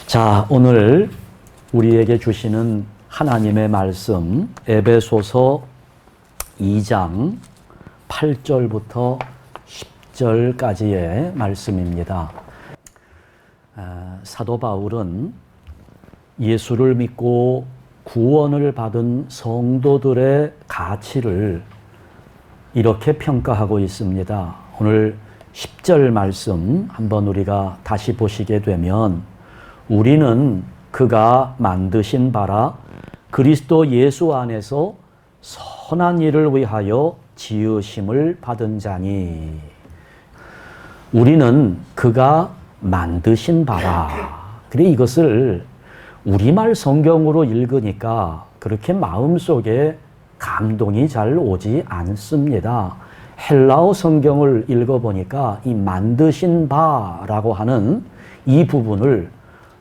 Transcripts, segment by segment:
자, 오늘 우리에게 주시는 하나님의 말씀 에베소서 2장 8절부터 10절까지의 말씀입니다. 사도 바울은 예수를 믿고 구원을 받은 성도들의 가치를 이렇게 평가하고 있습니다. 오늘 10절 말씀 한번 우리가 다시 보시게 되면, 우리는 그가 만드신 바라 그리스도 예수 안에서 선한 일을 위하여 지으심을 받은 자니. 우리는 그가 만드신 바라. 그래, 이것을 우리말 성경으로 읽으니까 그렇게 마음속에 감동이 잘 오지 않습니다. 헬라어 성경을 읽어보니까 이 만드신 바라고 하는 이 부분을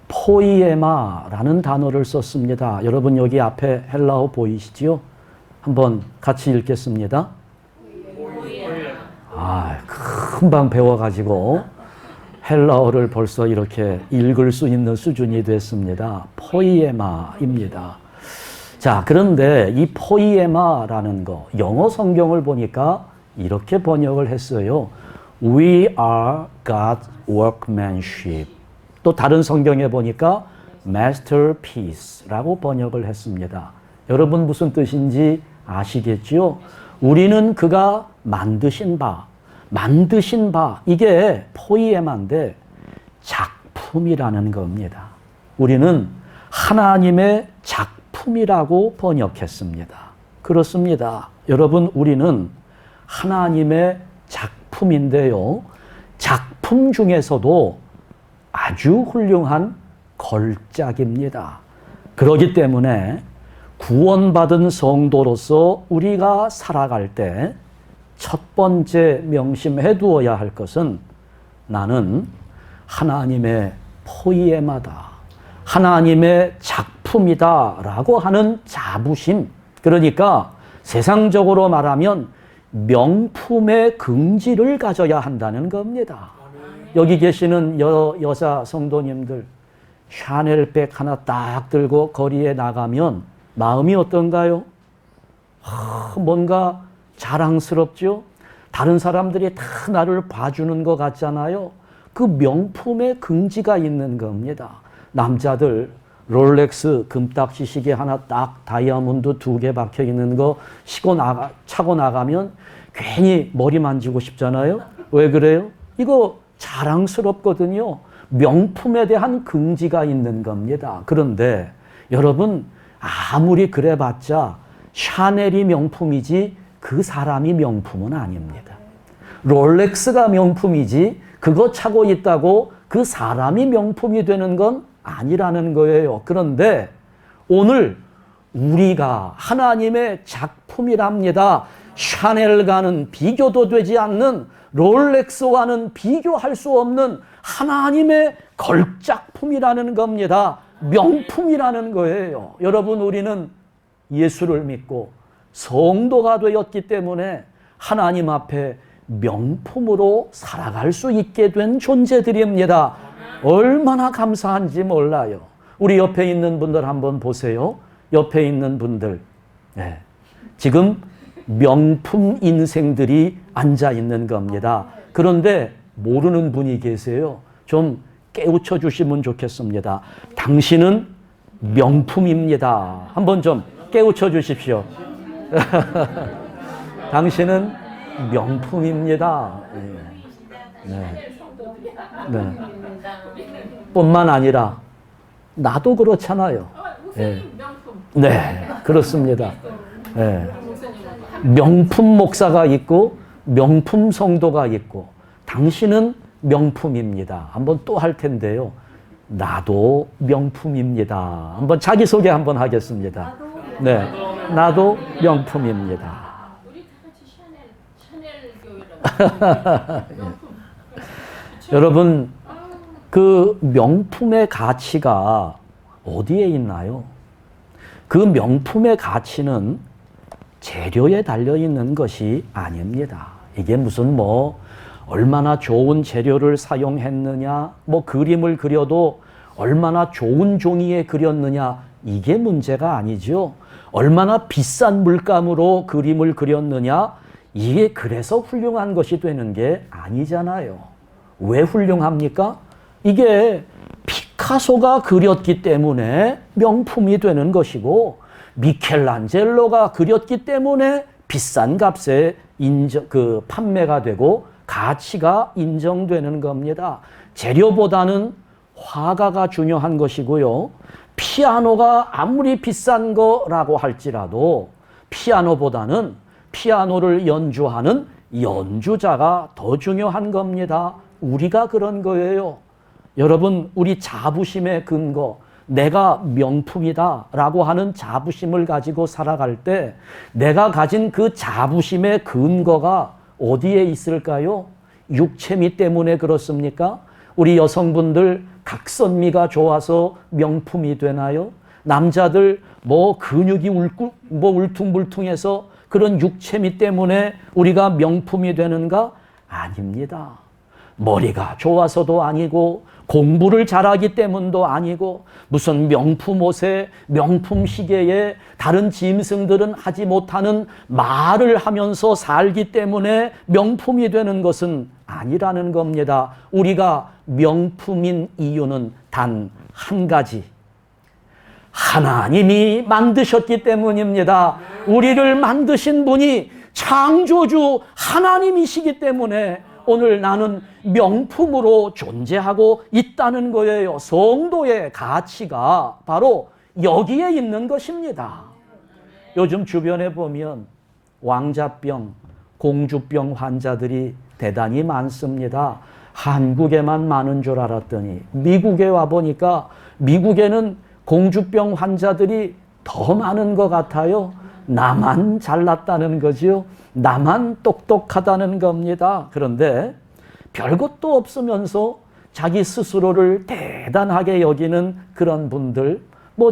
포이에마라는 단어를 썼습니다. 여러분 여기 앞에 헬라어 보이시지요? 한번 같이 읽겠습니다. 금방 배워가지고 헬라어를 벌써 이렇게 읽을 수 있는 수준이 됐습니다. 포이에마입니다. 자, 그런데 이 포이에마라는 거, 영어 성경을 보니까 이렇게 번역을 했어요. We are God's workmanship. 또 다른 성경에 보니까 masterpiece라고 번역을 했습니다. 여러분 무슨 뜻인지 아시겠지요? 우리는 그가 만드신 바, 이게 포이에마인데 작품이라는 겁니다. 우리는 하나님의 작품이라고 번역했습니다. 그렇습니다. 여러분, 우리는 하나님의 작품인데요. 작품 중에서도 아주 훌륭한 걸작입니다. 그렇기 때문에 구원받은 성도로서 우리가 살아갈 때 첫 번째 명심해 두어야 할 것은, 나는 하나님의 포이에마다, 하나님의 작품이다 라고 하는 자부심, 그러니까 세상적으로 말하면 명품의 긍지를 가져야 한다는 겁니다. 여기 계시는 여자 성도님들, 샤넬백 하나 딱 들고 거리에 나가면 마음이 어떤가요? 뭔가 자랑스럽죠? 다른 사람들이 다 나를 봐주는 것 같잖아요. 그 명품의 긍지가 있는 겁니다. 남자들 롤렉스 금딱지 시계 하나 딱 다이아몬드 2개 박혀 있는 거 차고 나가면 괜히 머리 만지고 싶잖아요. 왜 그래요? 이거 자랑스럽거든요. 명품에 대한 긍지가 있는 겁니다. 그런데 여러분, 아무리 그래봤자 샤넬이 명품이지 그 사람이 명품은 아닙니다. 롤렉스가 명품이지 그거 차고 있다고 그 사람이 명품이 되는 건 아니라는 거예요. 그런데 오늘 우리가 하나님의 작품이랍니다. 샤넬과는 비교도 되지 않는, 롤렉스와는 비교할 수 없는 하나님의 걸작품이라는 겁니다. 명품이라는 거예요. 여러분, 우리는 예수를 믿고 성도가 되었기 때문에 하나님 앞에 명품으로 살아갈 수 있게 된 존재들입니다. 얼마나 감사한지 몰라요. 우리 옆에 있는 분들 한번 보세요. 옆에 있는 분들, 지금 명품 인생들이 앉아 있는 겁니다. 그런데 모르는 분이 계세요. 좀 깨우쳐 주시면 좋겠습니다. 당신은 명품입니다. 한번 좀 깨우쳐 주십시오. 당신은 명품입니다. 네. 뿐만 아니라 나도 그렇잖아요. 네, 그렇습니다. 명품 목사가 있고 명품 성도가 있고, 당신은 명품입니다. 한번 또 할 텐데요. 나도 명품입니다. 한번 자기소개 한번 하겠습니다. 네, 나도 명품입니다. 우리 다 같이 샤넬 교회라고. 여러분, 그 명품의 가치가 어디에 있나요? 그 명품의 가치는 재료에 달려있는 것이 아닙니다. 이게 무슨 얼마나 좋은 재료를 사용했느냐, 그림을 그려도 얼마나 좋은 종이에 그렸느냐, 이게 문제가 아니죠. 얼마나 비싼 물감으로 그림을 그렸느냐, 이게 그래서 훌륭한 것이 되는 게 아니잖아요. 왜 훌륭합니까? 이게 피카소가 그렸기 때문에 명품이 되는 것이고, 미켈란젤로가 그렸기 때문에 비싼 값에 판매가 되고 가치가 인정되는 겁니다. 재료보다는 화가가 중요한 것이고요. 피아노가 아무리 비싼 거라고 할지라도 피아노보다는 피아노를 연주하는 연주자가 더 중요한 겁니다. 우리가 그런 거예요. 여러분, 우리 자부심의 근거, 내가 명품이다 라고 하는 자부심을 가지고 살아갈 때 내가 가진 그 자부심의 근거가 어디에 있을까요? 육체미 때문에 그렇습니까? 우리 여성분들 각선미가 좋아서 명품이 되나요? 남자들 근육이 울퉁불퉁해서 그런 육체미 때문에 우리가 명품이 되는가? 아닙니다. 머리가 좋아서도 아니고 공부를 잘하기 때문도 아니고 무슨 명품 옷에 명품 시계에 다른 짐승들은 하지 못하는 말을 하면서 살기 때문에 명품이 되는 것은 아니라는 겁니다. 우리가 명품인 이유는 단 한 가지. 하나님이 만드셨기 때문입니다. 우리를 만드신 분이 창조주 하나님이시기 때문에 오늘 나는 명품으로 존재하고 있다는 거예요. 성도의 가치가 바로 여기에 있는 것입니다. 요즘 주변에 보면 왕자병, 공주병 환자들이 대단히 많습니다. 한국에만 많은 줄 알았더니 미국에 와보니까 미국에는 공주병 환자들이 더 많은 것 같아요. 나만 잘났다는 거지요. 나만 똑똑하다는 겁니다. 그런데 별것도 없으면서 자기 스스로를 대단하게 여기는 그런 분들,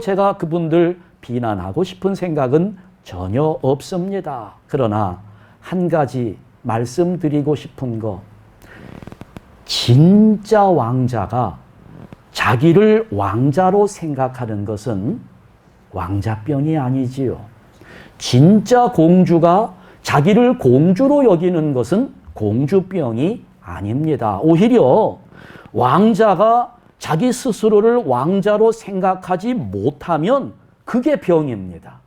제가 그분들 비난하고 싶은 생각은 전혀 없습니다. 그러나 한 가지 말씀드리고 싶은 거, 진짜 왕자가 자기를 왕자로 생각하는 것은 왕자병이 아니지요. 진짜 공주가 자기를 공주로 여기는 것은 공주병이 아닙니다. 오히려 왕자가 자기 스스로를 왕자로 생각하지 못하면 그게 병입니다.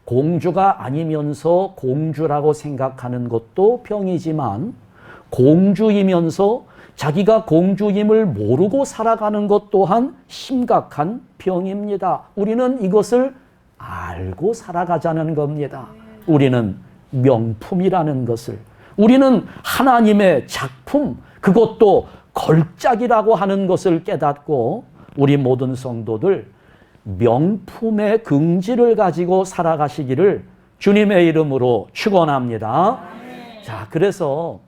공주가 아니면서 공주라고 생각하는 것도 병이지만 공주이면서 자기가 공주임을 모르고 살아가는 것 또한 심각한 병입니다. 우리는 이것을 알고 살아가자는 겁니다. 우리는 명품이라는 것을, 우리는 하나님의 작품, 그것도 걸작이라고 하는 것을 깨닫고 우리 모든 성도들 명품의 긍지를 가지고 살아가시기를 주님의 이름으로 축원합니다. 자, 그래서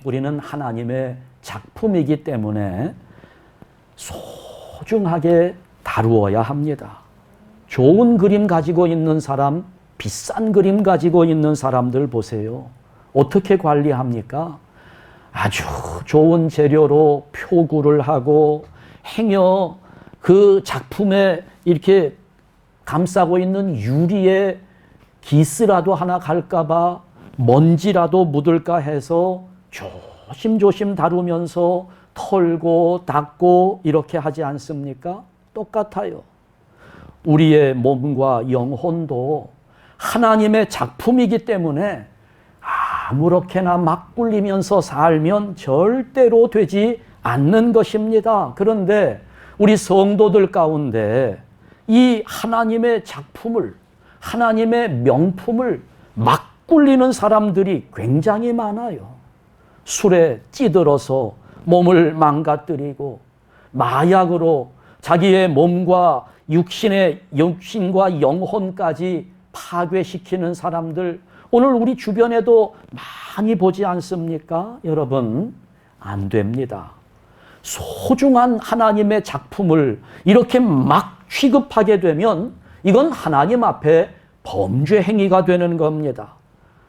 우리는 하나님의 작품이기 때문에 소중하게 다루어야 합니다. 좋은 그림 가지고 있는 사람, 비싼 그림 가지고 있는 사람들 보세요. 어떻게 관리합니까? 아주 좋은 재료로 표구를 하고 행여 그 작품에 이렇게 감싸고 있는 유리에 기스라도 하나 갈까봐 먼지라도 묻을까 해서 조심조심 다루면서 털고 닦고 이렇게 하지 않습니까? 똑같아요. 우리의 몸과 영혼도 하나님의 작품이기 때문에 아무렇게나 막 굴리면서 살면 절대로 되지 않는 것입니다. 그런데 우리 성도들 가운데 이 하나님의 작품을, 하나님의 명품을 막 굴리는 사람들이 굉장히 많아요. 술에 찌들어서 몸을 망가뜨리고 마약으로 자기의 몸과 육신과 영혼까지 파괴시키는 사람들, 오늘 우리 주변에도 많이 보지 않습니까? 여러분, 안 됩니다. 소중한 하나님의 작품을 이렇게 막 취급하게 되면 이건 하나님 앞에 범죄 행위가 되는 겁니다.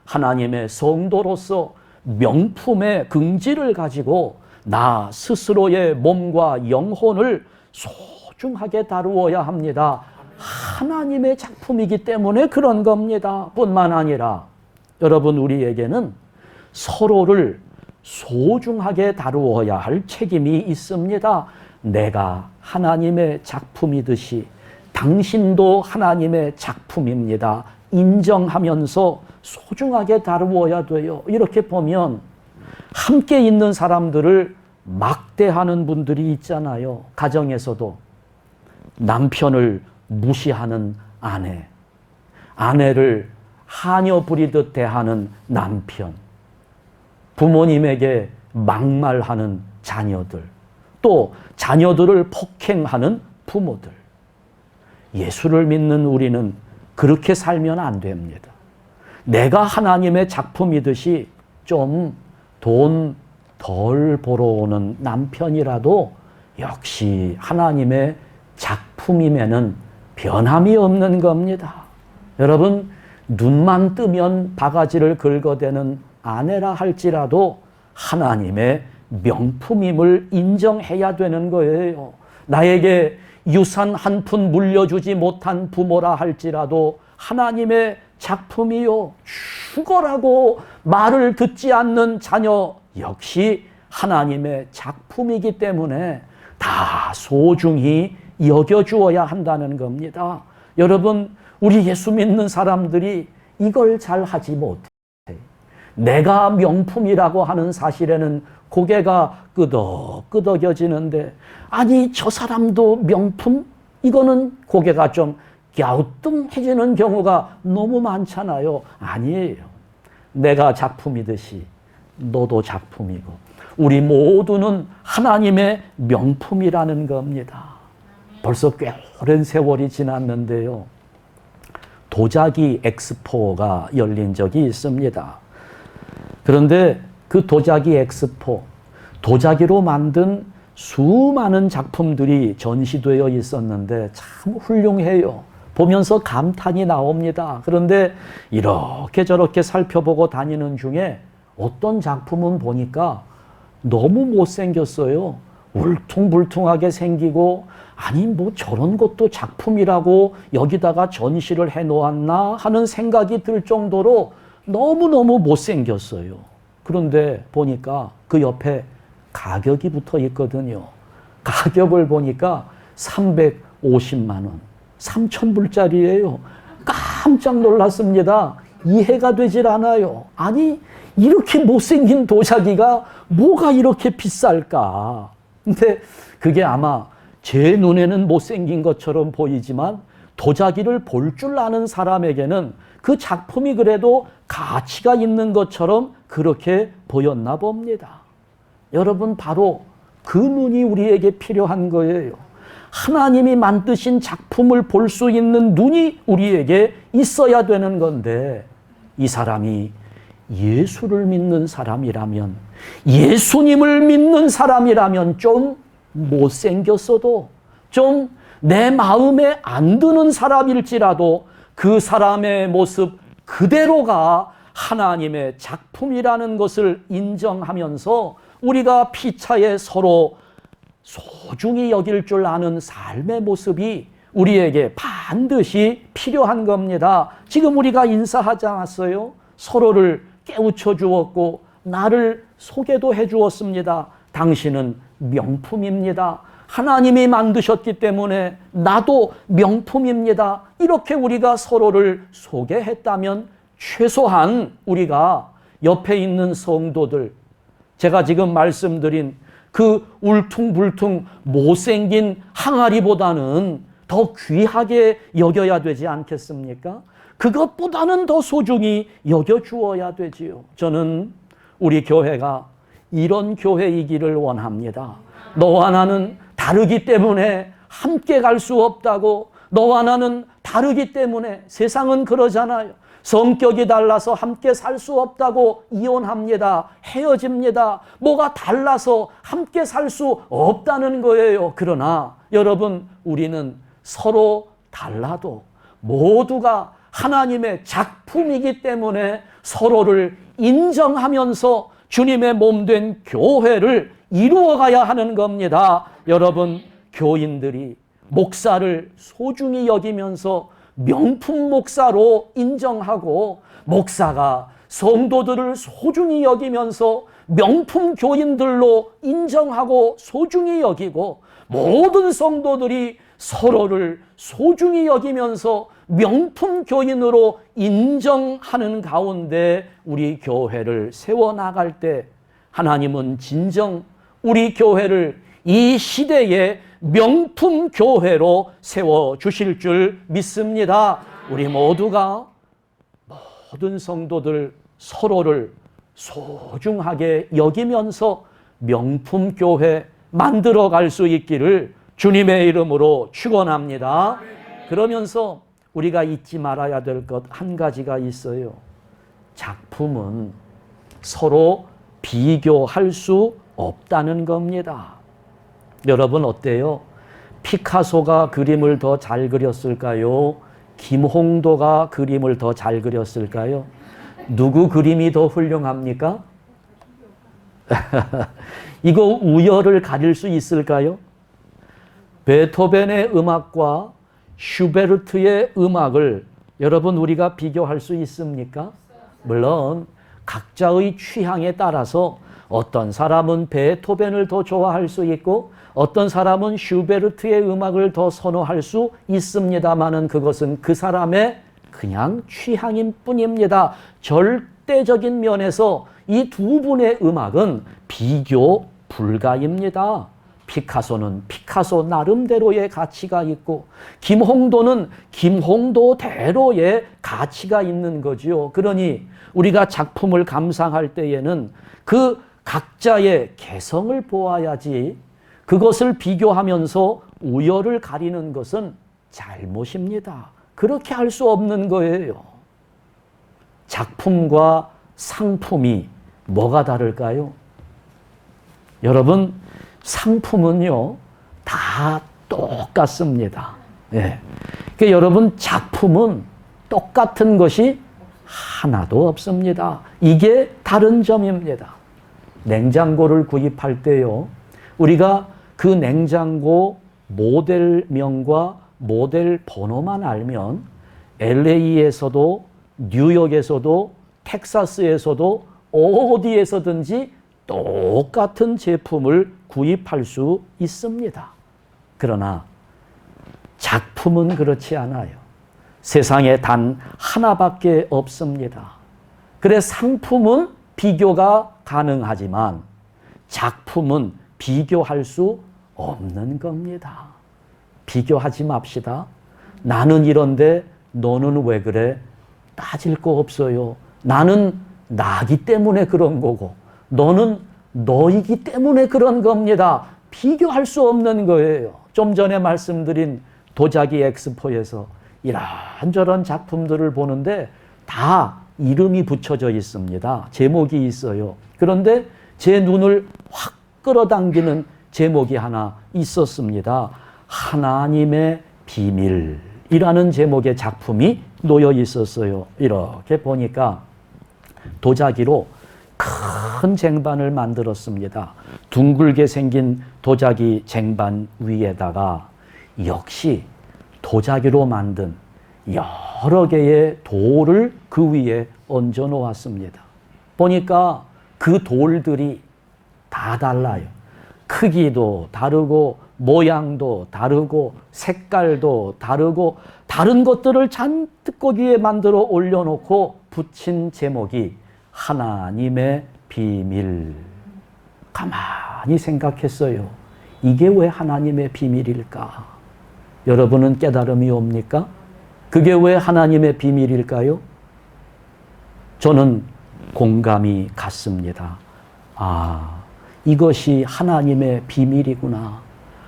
하나님의 성도로서 명품의 긍지를 가지고 나 스스로의 몸과 영혼을 소중하게 다루어야 합니다. 하나님의 작품이기 때문에 그런 겁니다. 뿐만 아니라 여러분, 우리에게는 서로를 소중하게 다루어야 할 책임이 있습니다. 내가 하나님의 작품이듯이 당신도 하나님의 작품입니다. 인정하면서 소중하게 다루어야 돼요. 이렇게 보면 함께 있는 사람들을 막대하는 분들이 있잖아요. 가정에서도 남편을 무시하는 아내, 아내를 하녀 부리듯 대하는 남편, 부모님에게 막말하는 자녀들, 또 자녀들을 폭행하는 부모들. 예수를 믿는 우리는 그렇게 살면 안 됩니다. 내가 하나님의 작품이듯이 좀 돈 덜 벌어오는 남편이라도 역시 하나님의 작품이면은 변함이 없는 겁니다. 여러분, 눈만 뜨면 바가지를 긁어대는 아내라 할지라도 하나님의 명품임을 인정해야 되는 거예요. 나에게 유산 한 푼 물려주지 못한 부모라 할지라도 하나님의 작품이요. 죽어라고 말을 듣지 않는 자녀 역시 하나님의 작품이기 때문에 다 소중히 여겨주어야 한다는 겁니다. 여러분, 우리 예수 믿는 사람들이 이걸 잘 하지 못해. 내가 명품이라고 하는 사실에는 고개가 끄덕끄덕여지는데, 아니 저 사람도 명품? 이거는 고개가 좀 갸우뚱해지는 경우가 너무 많잖아요. 아니에요. 내가 작품이듯이 너도 작품이고 우리 모두는 하나님의 명품이라는 겁니다. 벌써 꽤 오랜 세월이 지났는데요. 도자기 엑스포가 열린 적이 있습니다. 그런데 그 도자기 엑스포, 도자기로 만든 수많은 작품들이 전시되어 있었는데 참 훌륭해요. 보면서 감탄이 나옵니다. 그런데 이렇게 저렇게 살펴보고 다니는 중에 어떤 작품은 보니까 너무 못생겼어요. 울퉁불퉁하게 생기고, 아니 뭐 저런 것도 작품이라고 여기다가 전시를 해놓았나 하는 생각이 들 정도로 너무너무 못생겼어요. 그런데 보니까 그 옆에 가격이 붙어 있거든요. 가격을 보니까 350만 원, 3,000불짜리예요. 깜짝 놀랐습니다. 이해가 되질 않아요. 아니 이렇게 못생긴 도자기가 뭐가 이렇게 비쌀까? 근데 그게 아마 제 눈에는 못생긴 것처럼 보이지만 도자기를 볼 줄 아는 사람에게는 그 작품이 그래도 가치가 있는 것처럼 그렇게 보였나 봅니다. 여러분, 바로 그 눈이 우리에게 필요한 거예요. 하나님이 만드신 작품을 볼 수 있는 눈이 우리에게 있어야 되는 건데, 이 사람이 예수를 믿는 사람이라면, 예수님을 믿는 사람이라면 좀 못생겼어도, 좀 내 마음에 안 드는 사람일지라도 그 사람의 모습 그대로가 하나님의 작품이라는 것을 인정하면서 우리가 피차에 서로 소중히 여길 줄 아는 삶의 모습이 우리에게 반드시 필요한 겁니다. 지금 우리가 인사하지 않았어요? 서로를 깨우쳐 주었고 나를 소개도 해 주었습니다. 당신은 명품입니다. 하나님이 만드셨기 때문에 나도 명품입니다. 이렇게 우리가 서로를 소개했다면 최소한 우리가 옆에 있는 성도들, 제가 지금 말씀드린 그 울퉁불퉁 못생긴 항아리보다는 더 귀하게 여겨야 되지 않겠습니까? 그것보다는 더 소중히 여겨주어야 되지요. 저는 우리 교회가 이런 교회이기를 원합니다. 너와 나는 다르기 때문에 함께 갈 수 없다고, 너와 나는 다르기 때문에, 세상은 그러잖아요. 성격이 달라서 함께 살 수 없다고 이혼합니다. 헤어집니다. 뭐가 달라서 함께 살 수 없다는 거예요. 그러나 여러분, 우리는 서로 달라도 모두가 하나님의 작품이기 때문에 서로를 인정하면서 주님의 몸된 교회를 이루어가야 하는 겁니다. 여러분, 교인들이 목사를 소중히 여기면서 명품 목사로 인정하고, 목사가 성도들을 소중히 여기면서 명품 교인들로 인정하고 소중히 여기고, 모든 성도들이 서로를 소중히 여기면서 명품 교인으로 인정하는 가운데 우리 교회를 세워나갈 때, 하나님은 진정 우리 교회를 이 시대의 명품 교회로 세워주실 줄 믿습니다. 우리 모두가, 모든 성도들 서로를 소중하게 여기면서 명품 교회 만들어갈 수 있기를 주님의 이름으로 축원합니다. 그러면서 우리가 잊지 말아야 될 것 한 가지가 있어요. 작품은 서로 비교할 수 없다는 겁니다. 여러분 어때요? 피카소가 그림을 더 잘 그렸을까요? 김홍도가 그림을 더 잘 그렸을까요? 누구 그림이 더 훌륭합니까? 이거 우열을 가릴 수 있을까요? 베토벤의 음악과 슈베르트의 음악을 여러분 우리가 비교할 수 있습니까? 물론 각자의 취향에 따라서 어떤 사람은 베토벤을 더 좋아할 수 있고 어떤 사람은 슈베르트의 음악을 더 선호할 수 있습니다마는 그것은 그 사람의 그냥 취향인 뿐입니다. 절대적인 면에서 이 두 분의 음악은 비교 불가입니다. 피카소는 피카소 나름대로의 가치가 있고 김홍도는 김홍도대로의 가치가 있는 거지요. 그러니 우리가 작품을 감상할 때에는 그 각자의 개성을 보아야지, 그것을 비교하면서 우열을 가리는 것은 잘못입니다. 그렇게 할 수 없는 거예요. 작품과 상품이 뭐가 다를까요? 여러분, 상품은요 다 똑같습니다. 예. 그러니까 여러분, 작품은 똑같은 것이 하나도 없습니다. 이게 다른 점입니다. 냉장고를 구입할 때요, 우리가 그 냉장고 모델명과 모델 번호만 알면 LA에서도 뉴욕에서도 텍사스에서도 어디에서든지 똑같은 제품을 구입할 수 있습니다. 그러나 작품은 그렇지 않아요. 세상에 단 하나밖에 없습니다. 그래 상품은 비교가 가능하지만 작품은 비교할 수 없는 겁니다. 비교하지 맙시다. 나는 이런데 너는 왜 그래? 따질 거 없어요. 나는 나기 때문에 그런 거고 너는 너이기 때문에 그런 겁니다. 비교할 수 없는 거예요. 좀 전에 말씀드린 도자기 엑스포에서 이런저런 작품들을 보는데 다 이름이 붙여져 있습니다. 제목이 있어요. 그런데 제 눈을 확 끌어당기는 제목이 하나 있었습니다. 하나님의 비밀이라는 제목의 작품이 놓여 있었어요. 이렇게 보니까 도자기로 큰 쟁반을 만들었습니다. 둥글게 생긴 도자기 쟁반 위에다가 역시 도자기로 만든 여러 개의 돌을 그 위에 얹어 놓았습니다. 보니까 그 돌들이 다 달라요. 크기도 다르고 모양도 다르고 색깔도 다르고 다른 것들을 잔뜩 거기에 만들어 올려놓고 붙인 제목이 하나님의 비밀. 가만히 생각했어요. 이게 왜 하나님의 비밀일까? 여러분은 깨달음이 옵니까? 그게 왜 하나님의 비밀일까요? 저는 공감이 갔습니다. 아, 이것이 하나님의 비밀이구나.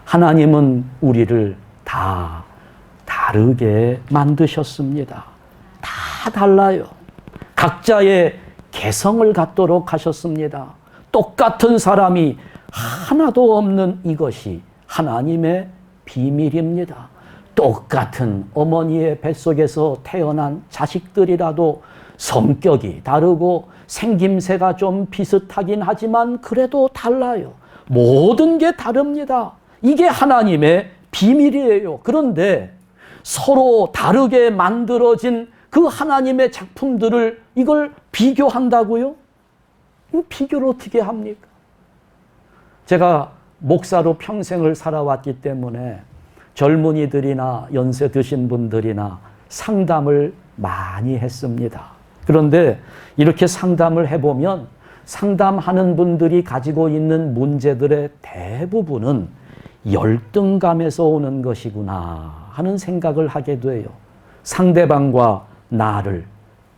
하나님은 우리를 다 다르게 만드셨습니다. 다 달라요. 각자의 개성을 갖도록 하셨습니다. 똑같은 사람이 하나도 없는 이것이 하나님의 비밀입니다. 똑같은 어머니의 뱃속에서 태어난 자식들이라도 성격이 다르고 생김새가 좀 비슷하긴 하지만 그래도 달라요. 모든 게 다릅니다. 이게 하나님의 비밀이에요. 그런데 서로 다르게 만들어진 그 하나님의 작품들을 이걸 비교한다고요? 이 비교를 어떻게 합니까? 제가 목사로 평생을 살아왔기 때문에 젊은이들이나 연세 드신 분들이나 상담을 많이 했습니다. 그런데 이렇게 상담을 해보면 상담하는 분들이 가지고 있는 문제들의 대부분은 열등감에서 오는 것이구나 하는 생각을 하게 돼요. 상대방과 나를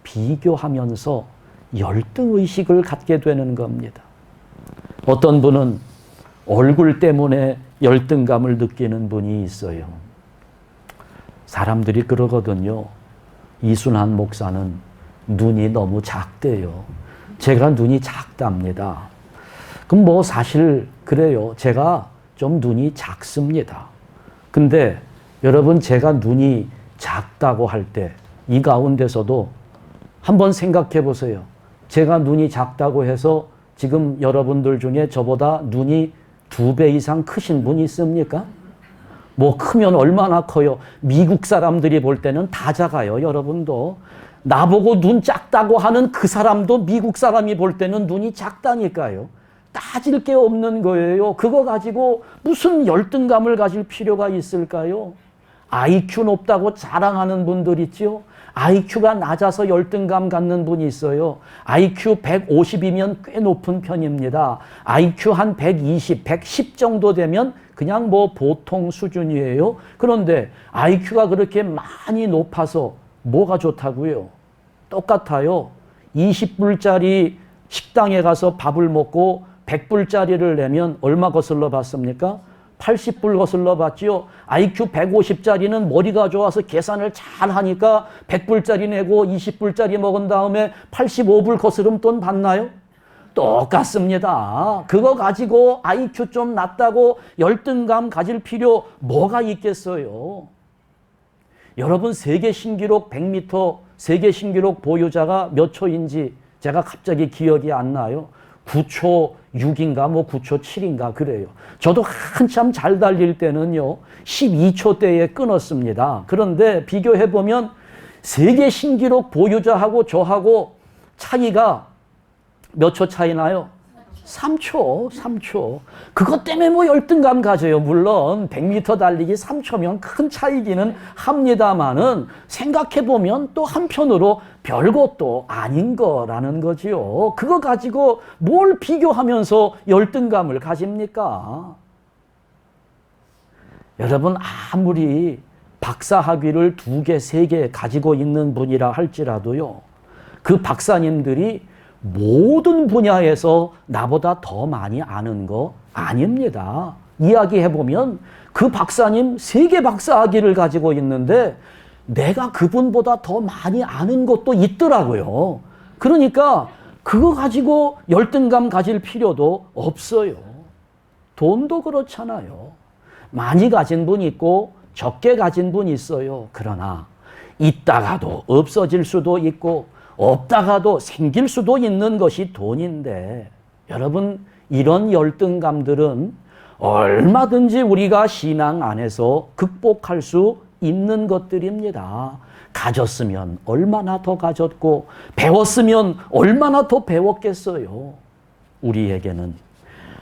비교하면서 열등의식을 갖게 되는 겁니다. 어떤 분은 얼굴 때문에 열등감을 느끼는 분이 있어요. 사람들이 그러거든요. 이순환 목사는 눈이 너무 작대요. 제가 눈이 작답니다. 그럼 뭐 사실 그래요. 제가 좀 눈이 작습니다. 근데 여러분 제가 눈이 작다고 할 때 이 가운데서도 한번 생각해 보세요. 제가 눈이 작다고 해서 지금 여러분들 중에 저보다 눈이 2배 이상 크신 분이 있습니까? 뭐 크면 얼마나 커요? 미국 사람들이 볼 때는 다 작아요. 여러분도. 나보고 눈 작다고 하는 그 사람도 미국 사람이 볼 때는 눈이 작다니까요. 따질 게 없는 거예요. 그거 가지고 무슨 열등감을 가질 필요가 있을까요? IQ 높다고 자랑하는 분들 있죠? IQ가 낮아서 열등감 갖는 분이 있어요. IQ 150이면 꽤 높은 편입니다. IQ 한 120, 110 정도 되면 그냥 뭐 보통 수준이에요. 그런데 IQ가 그렇게 많이 높아서 뭐가 좋다고요? 똑같아요. 20불짜리 식당에 가서 밥을 먹고 100불짜리를 내면 얼마 거슬러 받습니까? 80불 거슬러 받지요. IQ 150짜리는 머리가 좋아서 계산을 잘 하니까 100불짜리 내고 20불짜리 먹은 다음에 85불 거스름 돈 받나요? 똑같습니다. 그거 가지고 IQ 좀 낮다고 열등감 가질 필요 뭐가 있겠어요? 여러분 세계 신기록 100m 세계 신기록 보유자가 몇 초인지 제가 갑자기 기억이 안 나요. 9초 6인가 뭐 9초 7인가 그래요. 저도 한참 잘 달릴 때는요 12초대에 끊었습니다. 그런데 비교해보면 세계 신기록 보유자하고 저하고 차이가 몇 초 차이 나요? 3초. 그것 때문에 뭐 열등감 가져요. 물론 100m 달리기 3초면 큰 차이기는 합니다만은 생각해보면 또 한편으로 별것도 아닌 거라는 거지요. 그거 가지고 뭘 비교하면서 열등감을 가집니까? 여러분 아무리 박사학위를 2개, 3개 가지고 있는 분이라 할지라도요. 그 박사님들이 모든 분야에서 나보다 더 많이 아는 거 아닙니다. 이야기해보면 그 박사님 3개 박사학위를 가지고 있는데 내가 그분보다 더 많이 아는 것도 있더라고요. 그러니까 그거 가지고 열등감 가질 필요도 없어요. 돈도 그렇잖아요. 많이 가진 분 있고 적게 가진 분 있어요. 그러나 있다가도 없어질 수도 있고 없다가도 생길 수도 있는 것이 돈인데 여러분 이런 열등감들은 얼마든지 우리가 신앙 안에서 극복할 수 있는 것들입니다. 가졌으면 얼마나 더 가졌고 배웠으면 얼마나 더 배웠겠어요. 우리에게는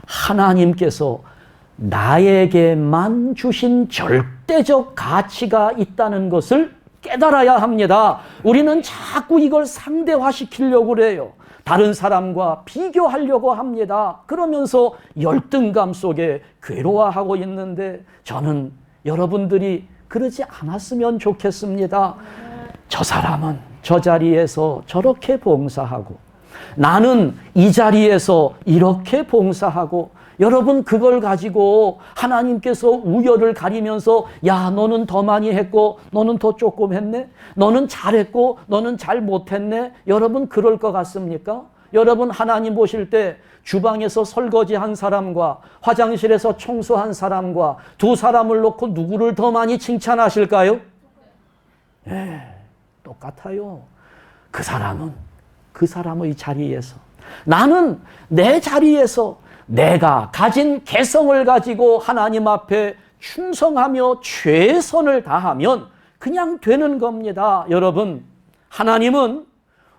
하나님께서 나에게만 주신 절대적 가치가 있다는 것을 깨달아야 합니다. 우리는 자꾸 이걸 상대화시키려고 그래요. 다른 사람과 비교하려고 합니다. 그러면서 열등감 속에 괴로워하고 있는데 저는 여러분들이 그러지 않았으면 좋겠습니다. 저 사람은 저 자리에서 저렇게 봉사하고 나는 이 자리에서 이렇게 봉사하고 여러분 그걸 가지고 하나님께서 우열을 가리면서 야 너는 더 많이 했고 너는 더 조금 했네 너는 잘했고 너는 잘 못했네 여러분 그럴 것 같습니까? 여러분 하나님 보실 때 주방에서 설거지한 사람과 화장실에서 청소한 사람과 두 사람을 놓고 누구를 더 많이 칭찬하실까요? 네, 똑같아요. 그 사람은 그 사람의 자리에서 나는 내 자리에서 내가 가진 개성을 가지고 하나님 앞에 충성하며 최선을 다하면 그냥 되는 겁니다. 여러분, 하나님은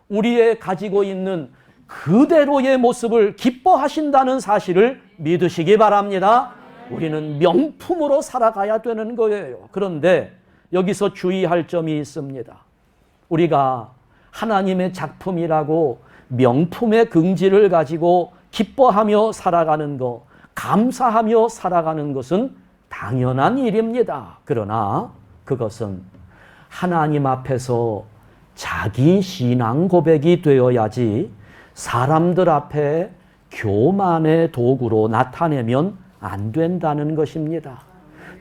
우리의 가지고 있는 그대로의 모습을 기뻐하신다는 사실을 믿으시기 바랍니다. 우리는 명품으로 살아가야 되는 거예요. 그런데 여기서 주의할 점이 있습니다. 우리가 하나님의 작품이라고 명품의 긍지를 가지고 기뻐하며 살아가는 것, 감사하며 살아가는 것은 당연한 일입니다. 그러나 그것은 하나님 앞에서 자기 신앙 고백이 되어야지 사람들 앞에 교만의 도구로 나타내면 안 된다는 것입니다.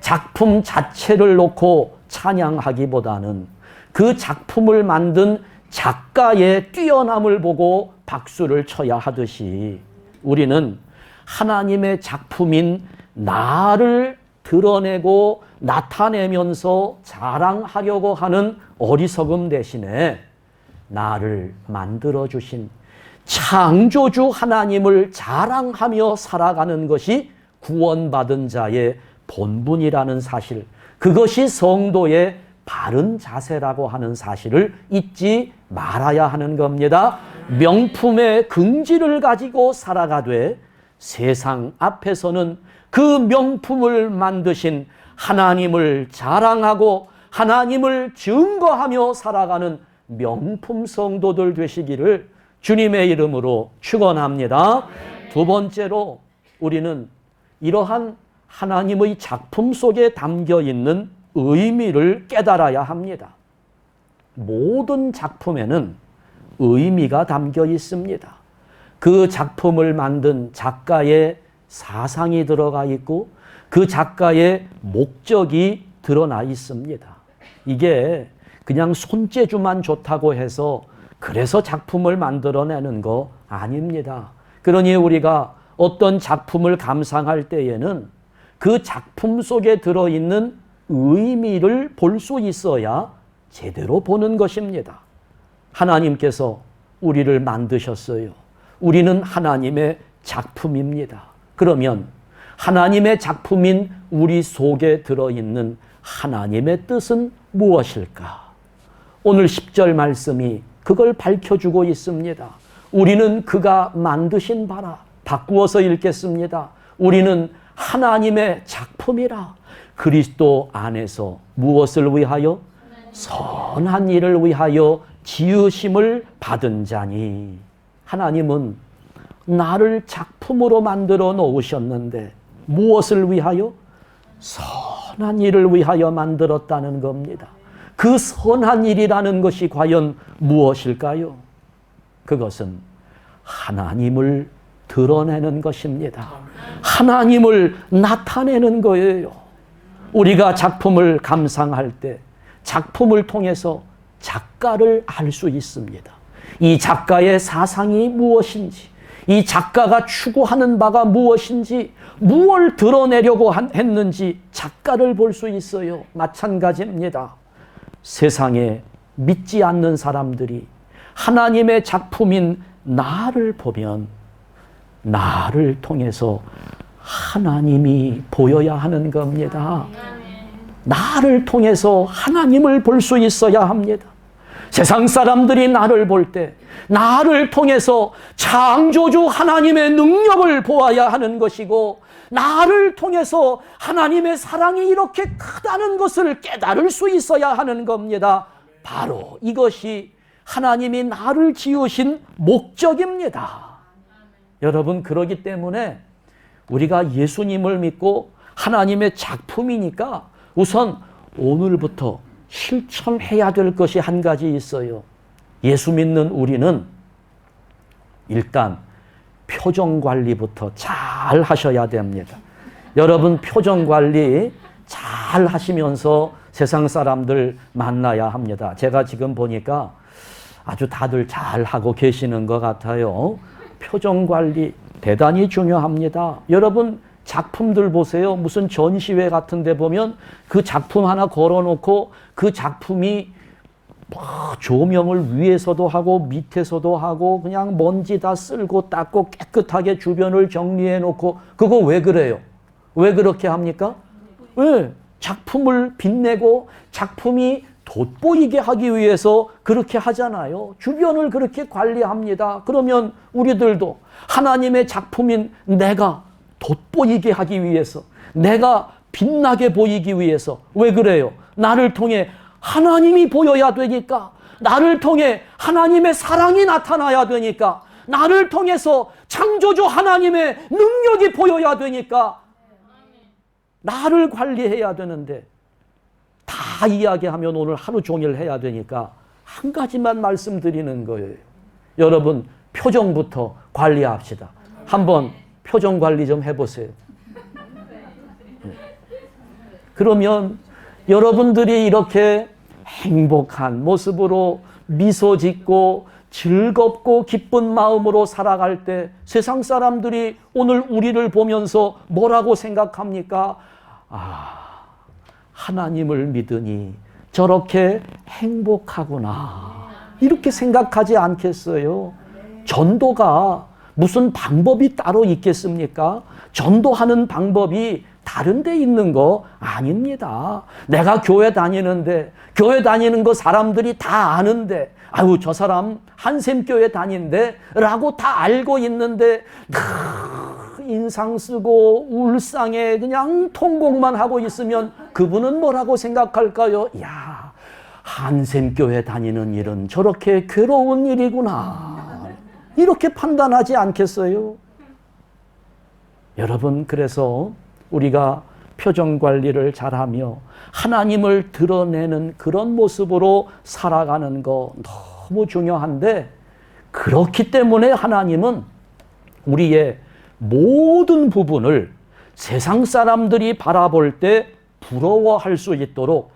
작품 자체를 놓고 찬양하기보다는 그 작품을 만든 작가의 뛰어남을 보고 박수를 쳐야 하듯이 우리는 하나님의 작품인 나를 드러내고 나타내면서 자랑하려고 하는 어리석음 대신에 나를 만들어주신 창조주 하나님을 자랑하며 살아가는 것이 구원받은 자의 본분이라는 사실, 그것이 성도의 바른 자세라고 하는 사실을 잊지 말아야 하는 겁니다. 명품의 긍지를 가지고 살아가되 세상 앞에서는 그 명품을 만드신 하나님을 자랑하고 하나님을 증거하며 살아가는 명품 성도들 되시기를 주님의 이름으로 축원합니다. 두 번째로 우리는 이러한 하나님의 작품 속에 담겨 있는 의미를 깨달아야 합니다. 모든 작품에는 의미가 담겨 있습니다. 그 작품을 만든 작가의 사상이 들어가 있고 그 작가의 목적이 드러나 있습니다. 이게 그냥 손재주만 좋다고 해서 그래서 작품을 만들어내는 거 아닙니다. 그러니 우리가 어떤 작품을 감상할 때에는 그 작품 속에 들어있는 의미를 볼 수 있어야 제대로 보는 것입니다. 하나님께서 우리를 만드셨어요. 우리는 하나님의 작품입니다. 그러면 하나님의 작품인 우리 속에 들어있는 하나님의 뜻은 무엇일까? 오늘 10절 말씀이 그걸 밝혀주고 있습니다. 우리는 그가 만드신 바라. 바꾸어서 읽겠습니다. 우리는 하나님의 작품이라. 그리스도 안에서 무엇을 위하여? 선한 일을 위하여 지으심을 받은 자니. 하나님은 나를 작품으로 만들어 놓으셨는데 무엇을 위하여? 선한 일을 위하여 만들었다는 겁니다. 그 선한 일이라는 것이 과연 무엇일까요? 그것은 하나님을 드러내는 것입니다. 하나님을 나타내는 거예요. 우리가 작품을 감상할 때 작품을 통해서 작가를 알 수 있습니다. 이 작가의 사상이 무엇인지, 이 작가가 추구하는 바가 무엇인지, 무엇을 드러내려고 했는지 작가를 볼 수 있어요. 마찬가지입니다. 세상에 믿지 않는 사람들이 하나님의 작품인 나를 보면 나를 통해서 하나님이 보여야 하는 겁니다. 나를 통해서 하나님을 볼 수 있어야 합니다. 세상 사람들이 나를 볼 때 나를 통해서 창조주 하나님의 능력을 보아야 하는 것이고, 나를 통해서 하나님의 사랑이 이렇게 크다는 것을 깨달을 수 있어야 하는 겁니다. 바로 이것이 하나님이 나를 지으신 목적입니다. 여러분, 그러기 때문에 우리가 예수님을 믿고 하나님의 작품이니까 우선 오늘부터 실천해야 될 것이 한 가지 있어요. 예수 믿는 우리는 일단 표정 관리부터 잘 하셔야 됩니다. 여러분, 표정 관리 잘 하시면서 세상 사람들 만나야 합니다. 제가 지금 보니까 아주 다들 잘 하고 계시는 것 같아요. 표정 관리 대단히 중요합니다. 여러분, 작품들 보세요. 무슨 전시회 같은 데 보면 그 작품 하나 걸어놓고 그 작품이 조명을 위에서도 하고 밑에서도 하고 그냥 먼지 다 쓸고 닦고 깨끗하게 주변을 정리해 놓고 그거 왜 그래요? 왜 그렇게 합니까? 왜? 작품을 빛내고 작품이 돋보이게 하기 위해서 그렇게 하잖아요. 주변을 그렇게 관리합니다. 그러면 우리들도 하나님의 작품인 내가 돋보이게 하기 위해서, 내가 빛나게 보이기 위해서 왜 그래요? 나를 통해 하나님이 보여야 되니까, 나를 통해 하나님의 사랑이 나타나야 되니까, 나를 통해서 창조주 하나님의 능력이 보여야 되니까 나를 관리해야 되는데, 다 이야기하면 오늘 하루 종일 해야 되니까 한 가지만 말씀드리는 거예요. 여러분, 표정부터 관리합시다. 한번 표정 관리 좀 해보세요. 그러면 여러분들이 이렇게 행복한 모습으로 미소 짓고 즐겁고 기쁜 마음으로 살아갈 때 세상 사람들이 오늘 우리를 보면서 뭐라고 생각합니까? 하나님을 믿으니 저렇게 행복하구나. 이렇게 생각하지 않겠어요? 전도가 무슨 방법이 따로 있겠습니까? 전도하는 방법이 다른 데 있는 거 아닙니다. 내가 교회 다니는데, 교회 다니는 거 사람들이 다 아는데, 아유, 저 사람 한샘교회 다닌대 라고 다 알고 있는데 인상 쓰고 울상에 그냥 통곡만 하고 있으면 그분은 뭐라고 생각할까요? 야, 한샘교회 다니는 일은 저렇게 괴로운 일이구나. 이렇게 판단하지 않겠어요? 여러분, 그래서 우리가 표정 관리를 잘하며 하나님을 드러내는 그런 모습으로 살아가는 거 너무 중요한데, 그렇기 때문에 하나님은 우리의 모든 부분을 세상 사람들이 바라볼 때 부러워할 수 있도록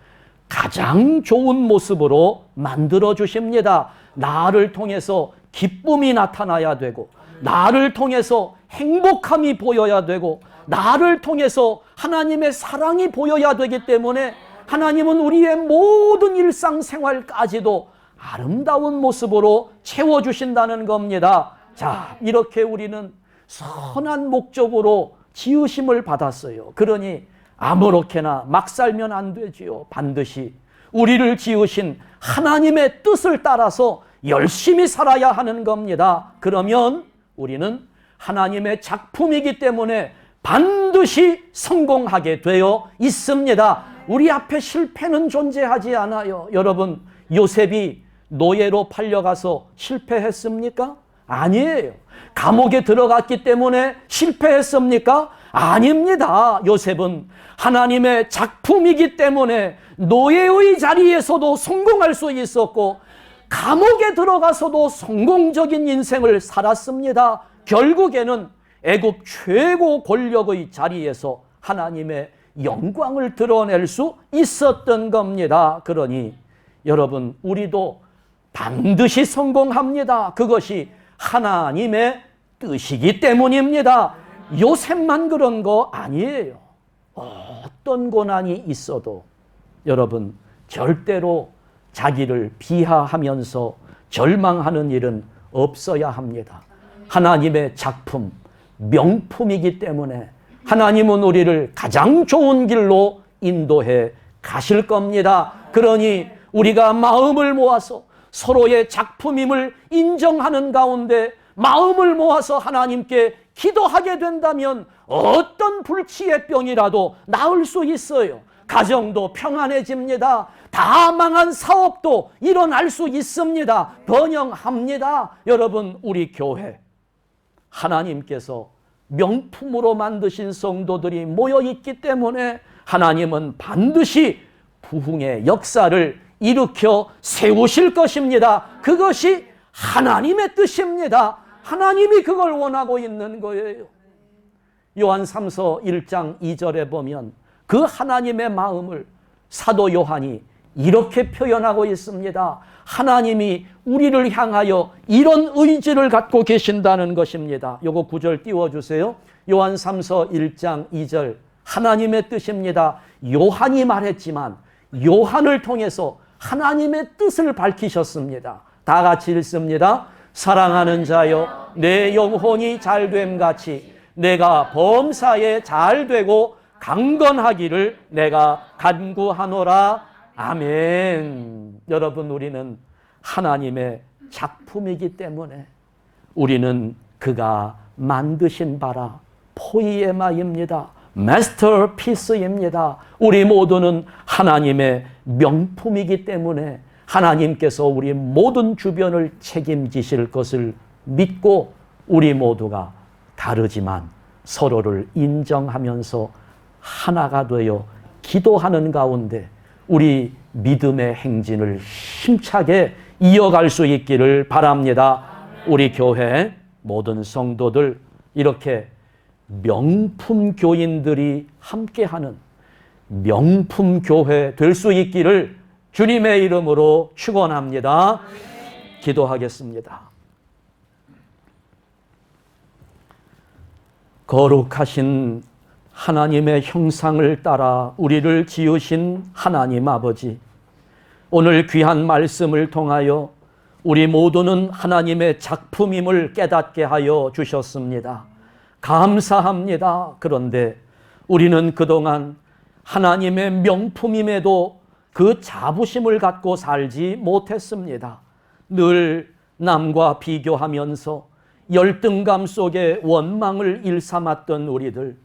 가장 좋은 모습으로 만들어 주십니다. 나를 통해서 기쁨이 나타나야 되고, 나를 통해서 행복함이 보여야 되고, 나를 통해서 하나님의 사랑이 보여야 되기 때문에 하나님은 우리의 모든 일상생활까지도 아름다운 모습으로 채워주신다는 겁니다. 자, 이렇게 우리는 선한 목적으로 지으심을 받았어요. 그러니 아무렇게나 막 살면 안 되지요. 반드시 우리를 지으신 하나님의 뜻을 따라서 열심히 살아야 하는 겁니다. 그러면 우리는 하나님의 작품이기 때문에 반드시 성공하게 되어 있습니다. 우리 앞에 실패는 존재하지 않아요. 여러분, 요셉이 노예로 팔려가서 실패했습니까? 아니에요. 감옥에 들어갔기 때문에 실패했습니까? 아닙니다. 요셉은 하나님의 작품이기 때문에 노예의 자리에서도 성공할 수 있었고, 감옥에 들어가서도 성공적인 인생을 살았습니다. 결국에는 애굽 최고 권력의 자리에서 하나님의 영광을 드러낼 수 있었던 겁니다. 그러니 여러분, 우리도 반드시 성공합니다. 그것이 하나님의 뜻이기 때문입니다. 요셉만 그런 거 아니에요. 어떤 고난이 있어도 여러분, 절대로 자기를 비하하면서 절망하는 일은 없어야 합니다. 하나님의 작품, 명품이기 때문에 하나님은 우리를 가장 좋은 길로 인도해 가실 겁니다. 그러니 우리가 마음을 모아서 서로의 작품임을 인정하는 가운데 마음을 모아서 하나님께 기도하게 된다면 어떤 불치의 병이라도 나을 수 있어요. 가정도 평안해집니다. 다 망한 사업도 일어날 수 있습니다. 번영합니다. 여러분, 우리 교회 하나님께서 명품으로 만드신 성도들이 모여있기 때문에 하나님은 반드시 부흥의 역사를 일으켜 세우실 것입니다. 그것이 하나님의 뜻입니다. 하나님이 그걸 원하고 있는 거예요. 요한 3서 1장 2절에 보면 그 하나님의 마음을 사도 요한이 이렇게 표현하고 있습니다. 하나님이 우리를 향하여 이런 의지를 갖고 계신다는 것입니다. 요거 9절 띄워주세요. 요한 3서 1장 2절 하나님의 뜻입니다. 요한이 말했지만 요한을 통해서 하나님의 뜻을 밝히셨습니다. 다 같이 읽습니다. 사랑하는 자여, 내 영혼이 잘됨 같이 내가 범사에 잘되고 강건하기를 내가 간구하노라. 아멘. 여러분, 우리는 하나님의 작품이기 때문에 우리는 그가 만드신 바라 포이에마입니다. 마스터피스입니다. 우리 모두는 하나님의 명품이기 때문에 하나님께서 우리 모든 주변을 책임지실 것을 믿고 우리 모두가 다르지만 서로를 인정하면서 하나가 되어 기도하는 가운데 우리 믿음의 행진을 힘차게 이어갈 수 있기를 바랍니다. 우리 교회 모든 성도들 이렇게 명품 교인들이 함께하는 명품 교회 될 수 있기를 주님의 이름으로 축원합니다. 기도하겠습니다. 거룩하신 하나님의 형상을 따라 우리를 지으신 하나님 아버지, 오늘 귀한 말씀을 통하여 우리 모두는 하나님의 작품임을 깨닫게 하여 주셨습니다. 감사합니다. 그런데 우리는 그동안 하나님의 명품임에도 그 자부심을 갖고 살지 못했습니다. 늘 남과 비교하면서 열등감 속에 원망을 일삼았던 우리들,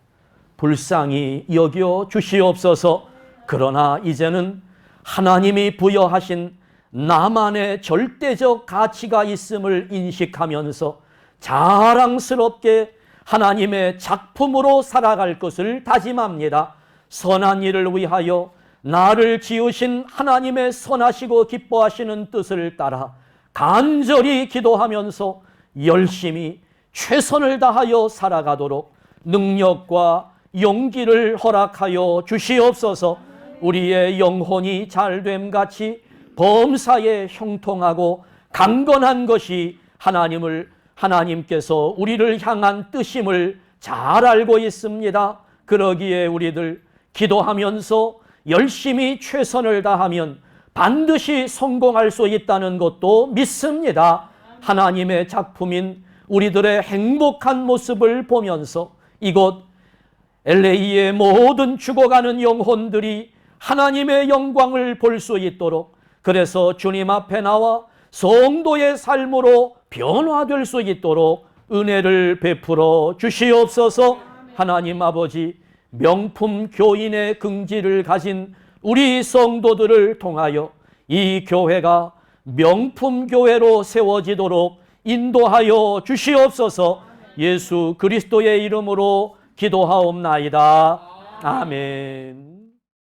불쌍히 여겨 주시옵소서. 그러나 이제는 하나님이 부여하신 나만의 절대적 가치가 있음을 인식하면서 자랑스럽게 하나님의 작품으로 살아갈 것을 다짐합니다. 선한 일을 위하여 나를 지으신 하나님의 선하시고 기뻐하시는 뜻을 따라 간절히 기도하면서 열심히 최선을 다하여 살아가도록 능력과 용기를 허락하여 주시옵소서. 우리의 영혼이 잘됨 같이 범사에 형통하고 강건한 것이 하나님께서 우리를 향한 뜻임을 잘 알고 있습니다. 그러기에 우리들 기도하면서 열심히 최선을 다하면 반드시 성공할 수 있다는 것도 믿습니다. 하나님의 작품인 우리들의 행복한 모습을 보면서 이곳 LA의 모든 죽어가는 영혼들이 하나님의 영광을 볼 수 있도록, 그래서 주님 앞에 나와 성도의 삶으로 변화될 수 있도록 은혜를 베풀어 주시옵소서. 하나님 아버지, 명품 교인의 긍지를 가진 우리 성도들을 통하여 이 교회가 명품 교회로 세워지도록 인도하여 주시옵소서. 예수 그리스도의 이름으로 기도하옵나이다. 아멘.